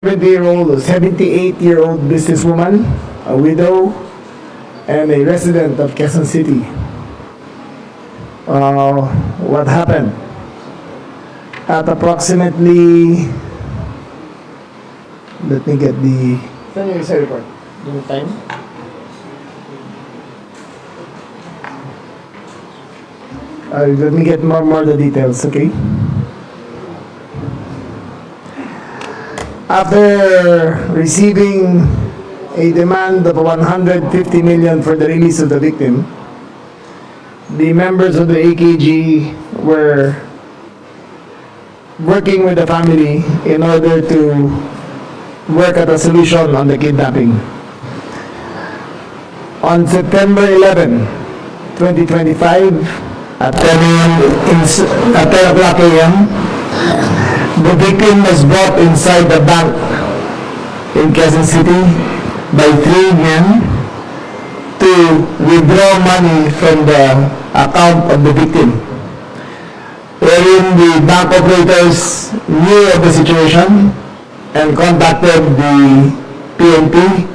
78-year-old businesswoman, a widow, and a resident of Quezon City. What happened? At approximately, let me get the... Saan yung isa report? Yung time? Let me get more the details, okay? After receiving a demand of 150 million for the release of the victim, the members of the AKG were working with the family in order to work at a solution on the kidnapping. On September 11, 2025, at 10 o'clock a.m., the victim was brought inside the bank in Quezon City by 3 men to withdraw money from the account of the victim, wherein the bank operators knew of the situation and contacted the PNP,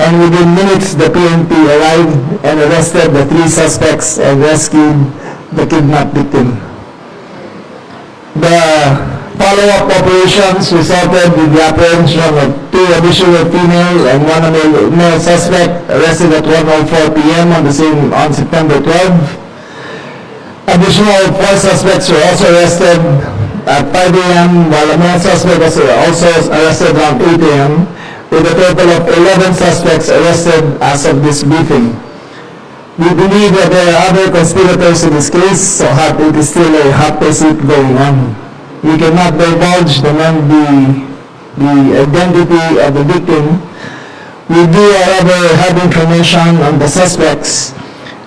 and within minutes the PNP arrived and arrested the 3 suspects and rescued the kidnapped victim. The follow-up operations resulted in the apprehension of 2 additional female and 1 male suspect arrested at 1:04 p.m. on September 12. Additional 4 suspects were also arrested at 5 a.m. while a male suspect was also arrested around 8 a.m. with a total of 11 suspects arrested as of this briefing. We believe that there are other conspirators in this case, so it is still a hot pursuit going on. We cannot divulge the identity of the victim. We do, however, have information on the suspects,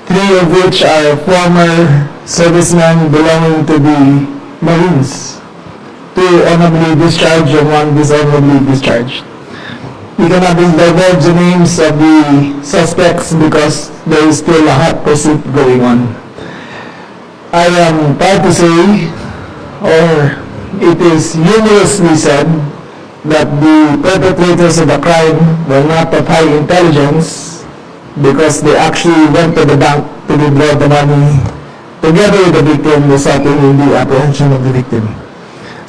3 of which are former servicemen belonging to the Marines, 2 honorably discharged and 1 dishonorably discharged. We cannot divulge the names of the suspects because there is still a hot pursuit going on. I am proud to say, or it is humorously said, that the perpetrators of the crime were not of high intelligence because they actually went to the bank to withdraw the money together with the victim, resulting in the apprehension of the victim.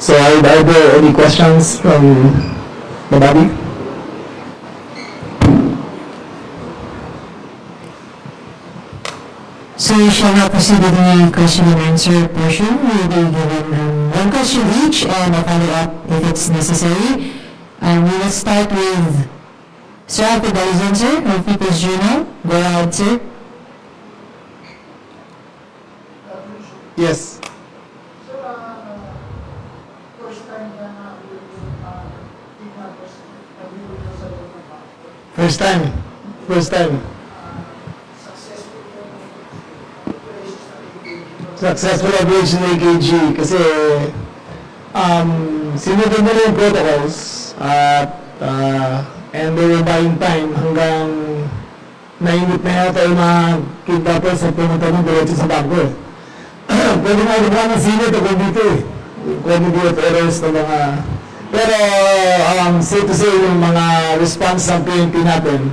So are there any questions from the body? So we shall now proceed with the question and answer portion. We will be given 1 question each and a follow-up if it's necessary. And we will start with Sir Alfred Alizon, sir, of People's Journal. Go ahead, sir. Yes. First time. Successful operation ng AKG kasi sinunod na yung protocols at and they were buying time hanggang nainit na yata yung mga kidnappers at pumunta ng diretso sa bangko eh. Pwede nga rin ng sinit o kung dito eh. Quantity of errors na mga... Pero safe to say yung mga response ng PNP natin,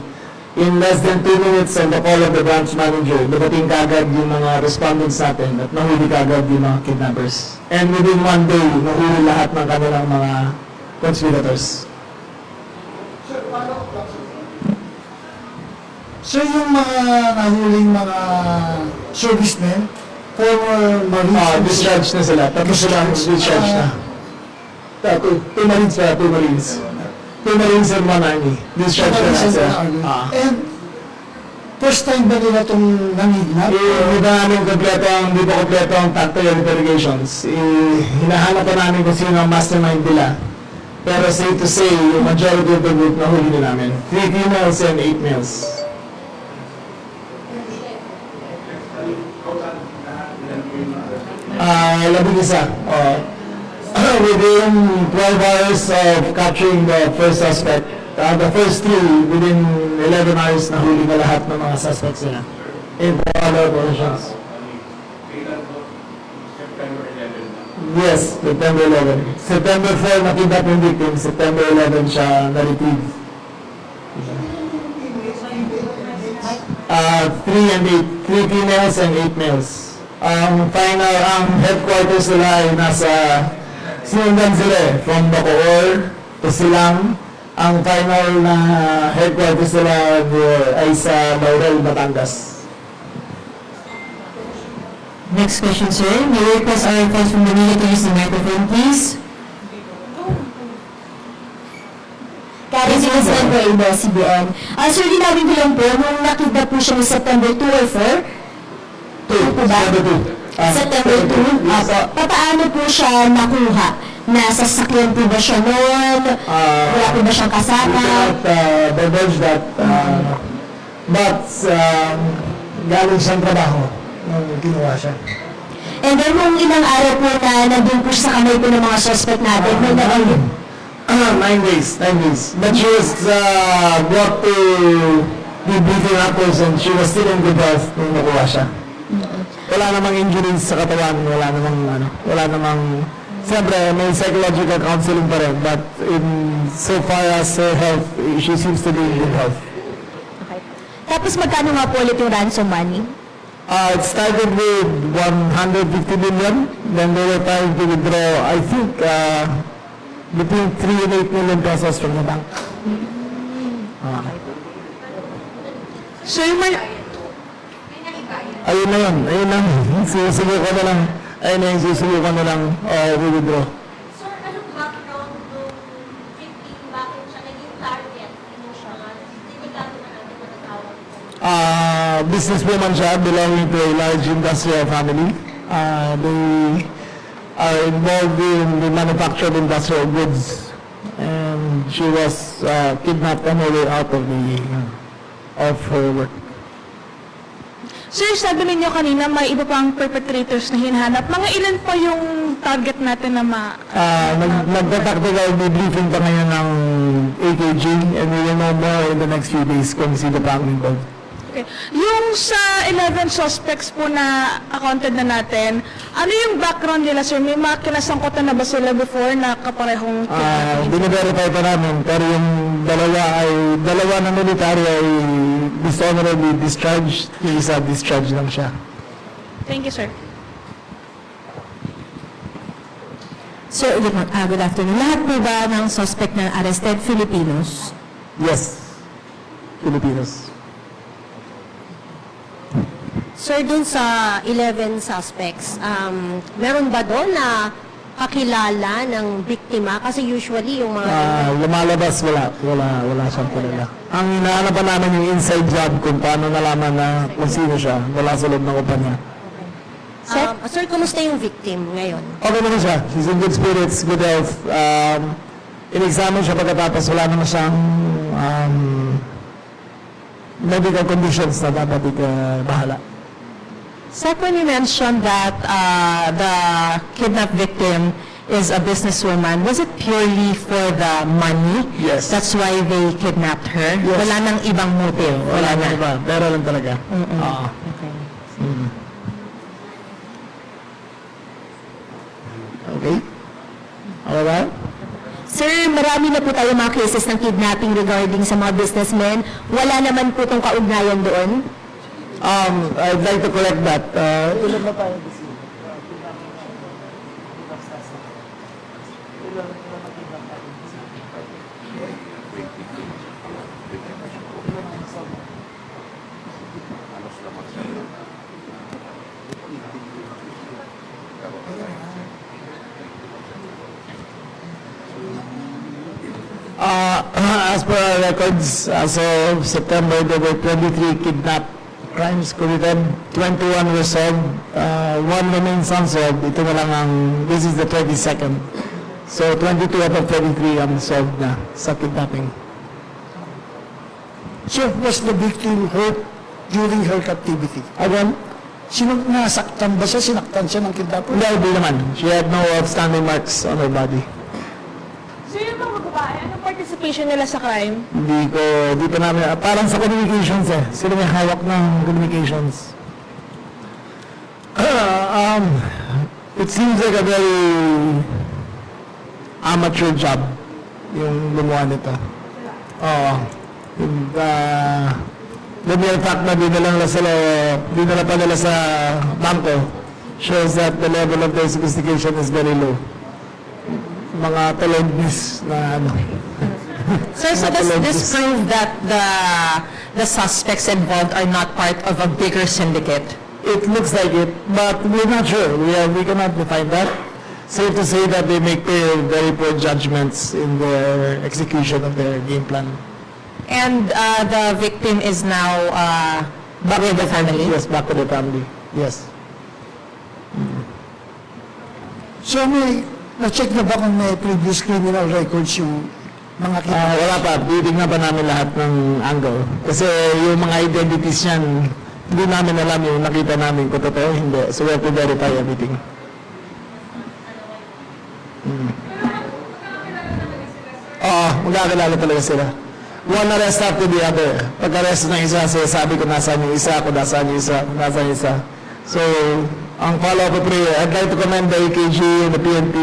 in less than 2 minutes on the call of the branch manager, dumating kagad yung mga respondents natin at nahuli kagad yung mga kidnappers. And within 1 day, nahuli lahat ng kanilang mga conspirators. So yung mga nahuling mga servicemen, former Marines, Discharged na sila. Tapos sila discharged na. 2 Marines pa, 2 Marines. 2 Marines and 1 Army. Discharged na sila. and first time ba nila itong nanidnap? Hindi pa kompleto ang tactical interrogations. Hinahanap pa namin kung sino ang mastermind nila. Pero safe to say, yung majority of the group na huli na namin. 3 females and 8 males. Labing-isa. Within 12 hours of capturing the first suspect, the first 3, within 11 hours, nahuli na lahat ng mga suspects nila. In all operations. Yes, September 11. September 4 nakidnap yung victim, September 11 siya na-retrieve. 3 and 8, 3 females and 8 males. Ang headquarters nila ay nasa sinundan sila from Bacoor to Silang. Ang final na headquarters nila ay sa Laurel, Batangas. Next question, sir. May we request our friends from Manila to use the microphone, please. Karen Sinislan po, ABS-CBN. Sir, linawin ko lang po, nung nakita po siya ng September 2 or 4? 2 po ba? September 2? Apo. Paano po siya nakuha? Nasa sasakyan po ba siya noon? Wala po ba siyang We kasama? cannot divulge that, but galing siyang trabaho nung ginawa siya. And then, nung ilang araw po na nandun po siya sa kamay po ng mga suspect natin, may nabanggit. 9 days. But she was brought to the briefing apples and she was still in good health nung nakuha siya. Wala namang injuries sa katawan, wala namang, siyempre may psychological counseling pa rin, but so far as her health, she seems to be in good health. Tapos magkano nga po ulit yung ransom money? It started with 150 million, then they were trying to withdraw, I think, between 3 and 8 million pesos from the bank. So yung may... Ayun na, susubukan na lang, susubukan na lang, withdraw. Sir, anong background nung victim? Bakit siya naging target? Siya nga, tinigado na natin matatawag. Businesswoman siya, belonging to a large industrial family. They are involved in the manufacture of industrial goods. And she was kidnapped on her way out of her work. Sir, sabi ninyo kanina may iba pang perpetrators na hinahanap. Mga ilan po yung target natin na Nagta-tactical debriefing pa ngayon ng AKG and we will know more in the next few days kung sino pa ang involved. Okay. Yung sa 11 suspects po na accounted na natin, ano yung background nila, sir? May mga kinasangkutan na ba sila before na kaparehong Bine-verify pa namin, pero yung dalawa na military ay dishonorably discharged, yung isa discharged lang siya. Thank you, sir. Sir, good afternoon. Lahat po ba ng suspect na arrested Filipinos? Yes, Filipinos. Sir, dun sa 11 suspects, meron ba doon na kakilala ng biktima? Kasi usually yung mga... Lumalabas, wala siyang kilala. Ang hinahanap pa namin yung inside job kung paano nalaman na kung sino siya, wala sa loob ng kumpanya. Sir, kumusta yung victim ngayon? Okay naman siya, she's in good spirits, good health. In-examine siya pagkatapos, wala naman siyang medical conditions na dapat bahala. Sir, when you mentioned that the kidnapped victim is a businesswoman, was it purely for the money? Yes. That's why they kidnapped her? Yes. Wala nang ibang motive? Wala na iba, pero lang talaga. Oo. Okay. Okay? Okay ba? Sir, marami na po tayo mga cases ng kidnapping regarding sa mga businessmen. Wala naman po itong kaugnayan doon. I'd like to correct that. Ilan na tayo this year? As per our records, as of September, there were 23 kidnapped crimes committed, 21 were solved, 1 remains unsolved. Ito na lang this is the 22nd. So 22 out of 23 unsolved na sa kidnapping. So, was the victim hurt during her captivity? Again, Nasaktan ba siya? Sinaktan siya ng kidnapper? hindi naman. She had no outstanding marks on her body. So yung mga babae, anong participation nila sa crime? Di pa namin, parang sa communications sila may hawak ng communications. It seems like a very amateur job yung gumawa nito. Oo. Yung, the mere fact na dinala pa nila sa bangko shows that the level of their sophistication is very low. Mga talentnis na ano. Sir, so does this prove that the suspects involved are not part of a bigger syndicate? It looks like it, but we're not sure. We cannot define that. Safe to say that they make very poor judgments in their execution of their game plan. And the victim is now back with the family? Yes, back to the family. Yes. So na-check na ba kung may previous criminal records yung mga Wala pa. Titignan pa namin lahat ng angle. Kasi yung mga identities niyan, hindi namin alam yung nakita namin kung totoo o hindi. So we have to verify everything. Magkakilala talaga sila. One arrest after the other. Pag-arrest ng isa, sabi ko nasaan yung isa, kung nasaan yung isa, kung nasaan yung isa. So, ang follow-up ko prayer, I'd like to commend the AKG and the PNP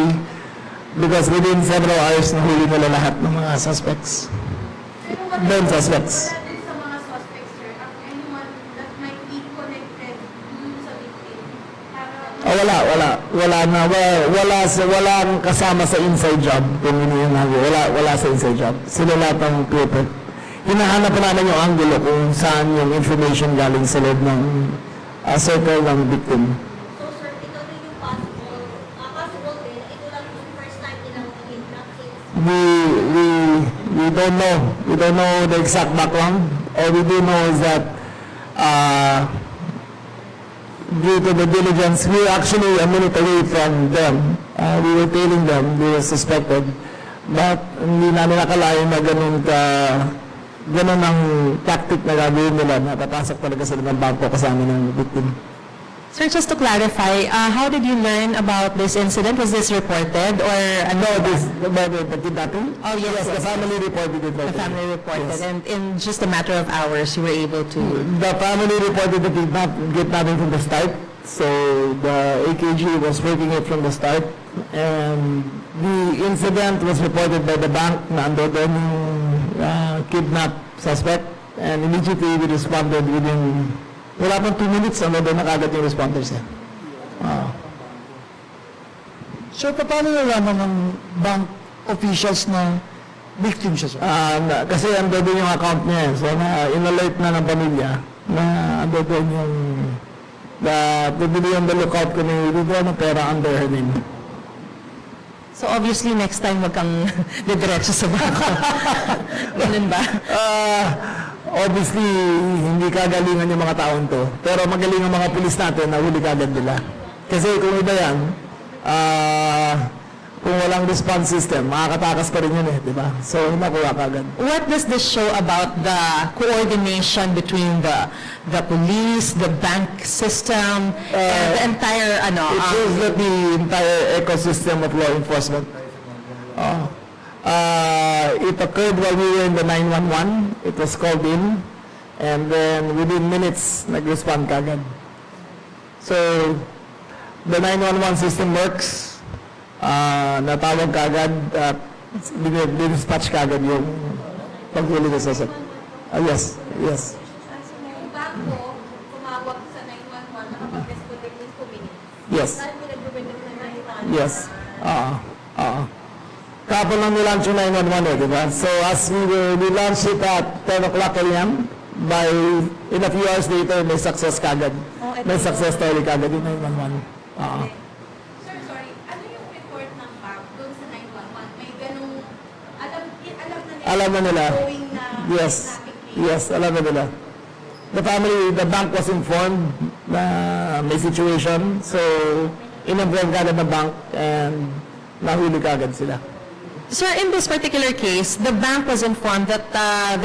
because within several hours, nahuli nila lahat ng mga suspects. Main suspects. Natin sa mga suspects, sir, anyone that might be connected dun sa victim. Walang kasama sa inside job kung yun yung angulo. Wala sa inside job. Sila lahat ang paper. Hinahanap pa namin yung angulo kung saan yung information galing sa loob ng circle ng victim. So, sir, ito din yung possible din, ito lang yung first time nilang kidnap since We don't know. We don't know the exact background. All we do know is that due to the diligence, we were actually a minute away from them. We were tailing them. They were suspected. But hindi namin nakalain na ganun ang tactic na gagawin nila na papasok talaga sila ng bangko kasama ng victim. Sir, just to clarify, how did you learn about this incident? Was this reported or ano? No, the kidnapping? Oh, yes, The family reported it. The family reported, Yes. and in just a matter of hours, you were able to... The family reported the kidnapping from the start. So the AKG was working it from the start. And the incident was reported by the bank na ando doon yung kidnap suspect. And immediately we responded within, wala pang 2 minutes, ando doon na kagad yung responders niya. So paano nalaman ng bank officials na victim siya, sir? Kasi ando doon yung account niya. So in-alert na ng pamilya na ando doon yung to be on the lookout kung may withdraw ng pera under her name. So obviously, next time wag kang didiretso sa bangko. Ganun ba? Obviously, hindi kagalingan yung mga taon to. Pero magaling ang mga pulis natin na huli kagad nila. Kasi kung iba yan, kung walang response system, makakatakas pa rin yun eh, di ba? So, nakuha kagad. What does this show about the coordination between the police, the bank system, and the entire It shows that the entire ecosystem of law enforcement. It occurred while we were in the 911. It was called in. And then within minutes, nag-respond kagad. So, the 911 system works. Natawag kagad at dispatch kagad yung paghuli ng suspect. Yes. yung bangko tumawag sa 911 nakapag-respond within 2 minutes. Yes. Dahil pinag-government na Yes. Kapon lang nilaunch yung 911 eh, di ba? So as we launched it at 10 o'clock a.m., in a few hours later, may success kagad. May success story kagad yung 911. Sir, sorry, ano yung report ng bank doon sa 911? May ganung, alam na nila going na Yes. kidnapping case. Yes, alam na nila. The bank was informed na may situation, so in-inform kagad ng bank and nahuli kagad sila. Sir, in this particular case, the bank was informed that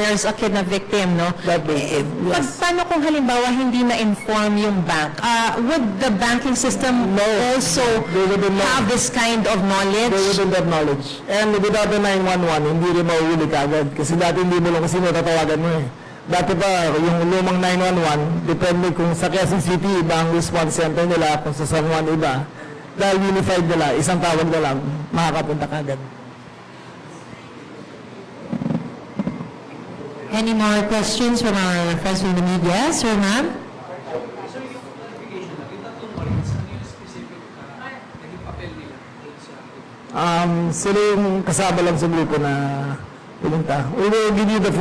there's a kidnapped victim, no? That victim, yes. Paano kung halimbawa hindi na-inform yung bank? Would the banking system also They wouldn't know. have this kind of knowledge? They wouldn't have knowledge. And without the 911, hindi rin mauhuli kagad. Kasi dati hindi mo lang kasi natatawagan mo eh. Dati pa, yung lumang 911, depende kung sa Quezon City, iba ang response center nila, kung sa San Juan iba. dahil unified nila, isang tawag na lang, makakapunta kagad. Any more questions from our friends from the media? Sir, ma'am? Sila yung kasama lang sa grupo na pumunta. We will give you the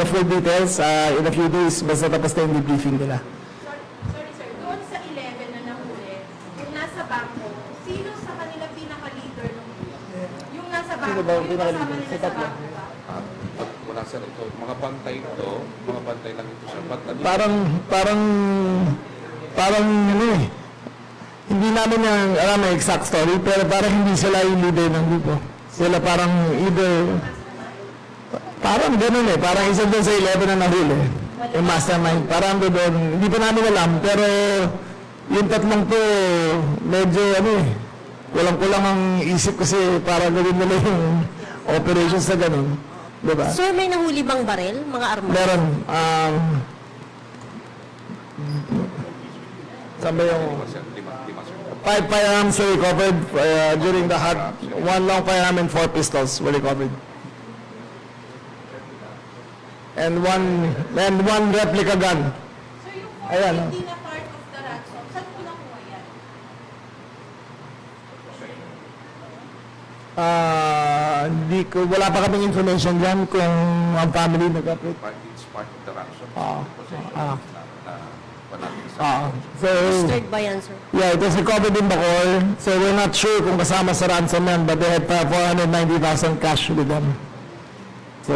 full details in a few days, basta tapos na yung debriefing nila. Sorry sir, doon sa 11 na nahuli, yung nasa bangko, sino sa kanila pinaka-leader nung yung nasa bangko, Sino ba ang yung kasama pinaka-leader? nila Sa sa tatlo? bangko ba? Wala sir ito, mga bantay lang ito sir. But ano, Parang ano eh, hindi namin alam ang exact story, pero parang hindi sila yung leader ng grupo. Sila parang parang ganun eh, parang isa doon sa 11 na nahuli, yung mastermind, parang doon, hindi pa namin alam, pero yung tatlong to, medyo ano eh, kulang-kulang ang isip kasi para gawin nila yung operations na ganun, diba? Sir, may nahuli bang baril, mga armas? Meron, saan ba yung... sir, lima sir. 5 firearms were recovered during the hunt. 1 long firearm and 4 pistols were recovered. And one replica gun. So yung Ayan, 4 hindi na part of the ransom, saan ko nakuha yan? Wala pa kaming information dyan kung ang family nag-operate. It's part of the ransom. Ah. Na natin sa So, Ba yan, sir? yeah, it was recovered in Bacoor. So we're not sure kung kasama sa ransom yan, but they had 490,000 cash with them. So,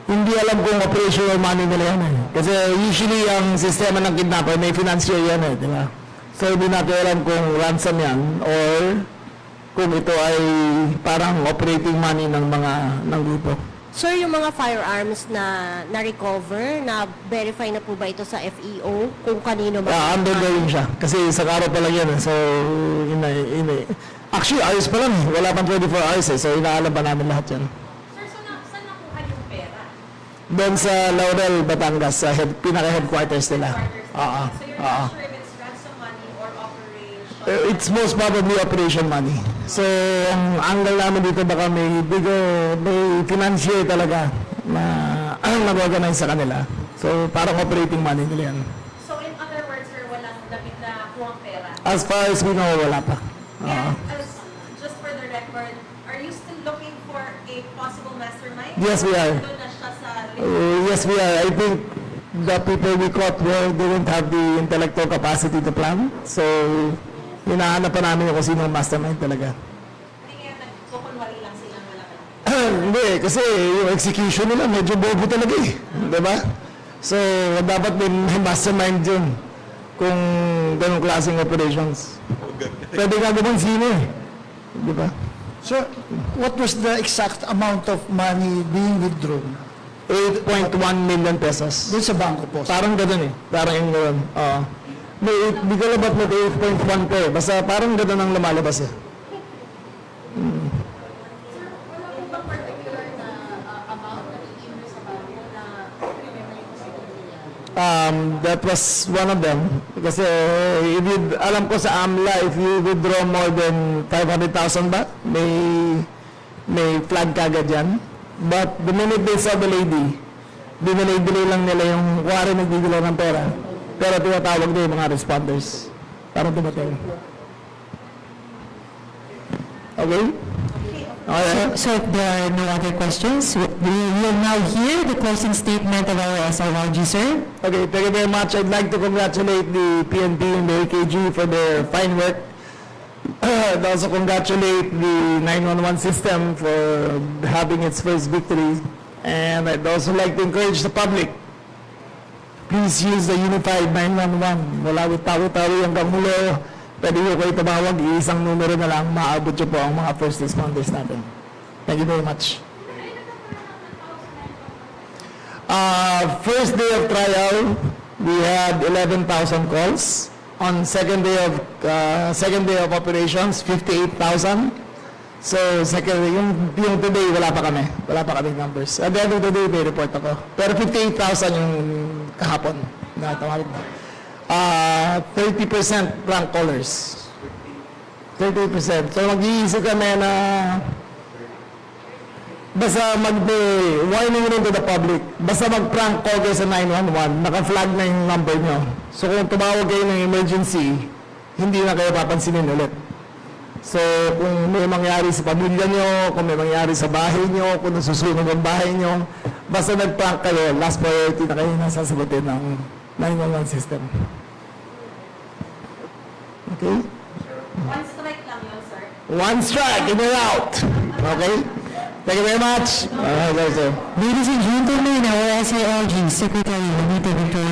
hindi alam kung operational money nila yan eh. Kasi usually ang sistema ng kidnapper may financier yan eh, di ba? So hindi natin alam kung ransom yan or kung ito ay parang operating money ng grupo. Sir, yung mga firearms na na-recover, na-verify na po ba ito sa FEO kung kanino ba? Undergoing siya. Kasi isang araw pa lang yan eh. So, actually, ayos pa lang eh. Wala pang 24 hours eh. So, inaalam pa namin lahat yan. Sir, so saan nakuha yung pera? Doon sa Laurel, Batangas, sa pinaka-headquarters nila. So you're not sure if it's ransom money or operation? It's most probably operation money. So, ang angle namin dito baka may financier talaga na nag-organize sa kanila. So, parang operating money nila yan. So in other words, sir, walang damit na kuwang pera? As far as we know, wala pa. And just for the record, are you still looking for a possible mastermind? Yes, we are. Doon na siya sa Yes, we are. I think the people we caught didn't have the intellectual capacity to plan. So, hinahanap pa namin kung sino ang mastermind talaga. Hindi kaya nagkukunwari lang silang malaki. Hindi, kasi yung execution nila medyo bobo talaga eh. Diba? So, dapat may mastermind yun kung ganong klaseng operations. Pwede nga naman sino eh. Diba? So, what was the exact amount of money being withdrawn? 8.1 million pesos. Doon sa bangko po. Parang gano'n eh. Parang yung gano'n. Oo. Di ko labat mo 8.1 ko eh. Basta parang gano'n ang lumalabas eh. That was one of them. Kasi alam ko sa AMLA, if you withdraw more than 500,000 ba, may flag kagad yan. But the minute they saw the lady, dinelay lang nila yung kuwari nagdidila ng pera. Pero tinatawag na yung mga responders para dumating. Okay? Okay. So if there are no other questions, we will now hear the closing statement of our SRLG, sir. Okay, thank you very much. I'd like to congratulate the PNP and the AKG for their fine work. I'd also congratulate the 911 system for having its first victory. And I'd also like to encourage the public. Please use the Unified 911. Wala with tawi-tawi hanggang mulo. Pwede ko kayo tumawag, isang numero na lang, maabot nyo po ang mga first responders natin. Thank you very much. First day of trial, we had 11,000 calls. On second day of operations, 58,000. So, yung today, wala pa kami numbers. At the end of the day, may report ako. Pero 58,000 yung kahapon na tawag. 30% prank callers. 30%. So mag-iisip kami na basta warning rin to the public. Basta mag-prank call kayo sa 911, naka-flag na yung number nyo. So kung tumawag kayo ng emergency, hindi na kayo papansinin ulit. So kung may mangyari sa pamilya nyo, kung may mangyari sa bahay nyo, kung nasusunog ang bahay nyo, basta nag-prank kayo, last priority na kayo nasasagutin ng 911 system. Okay? One strike lang yun, sir. One strike and you're out. Okay? Thank you very much. Sir. Ladies and gentlemen, our SILG Secretary Juanita Victoria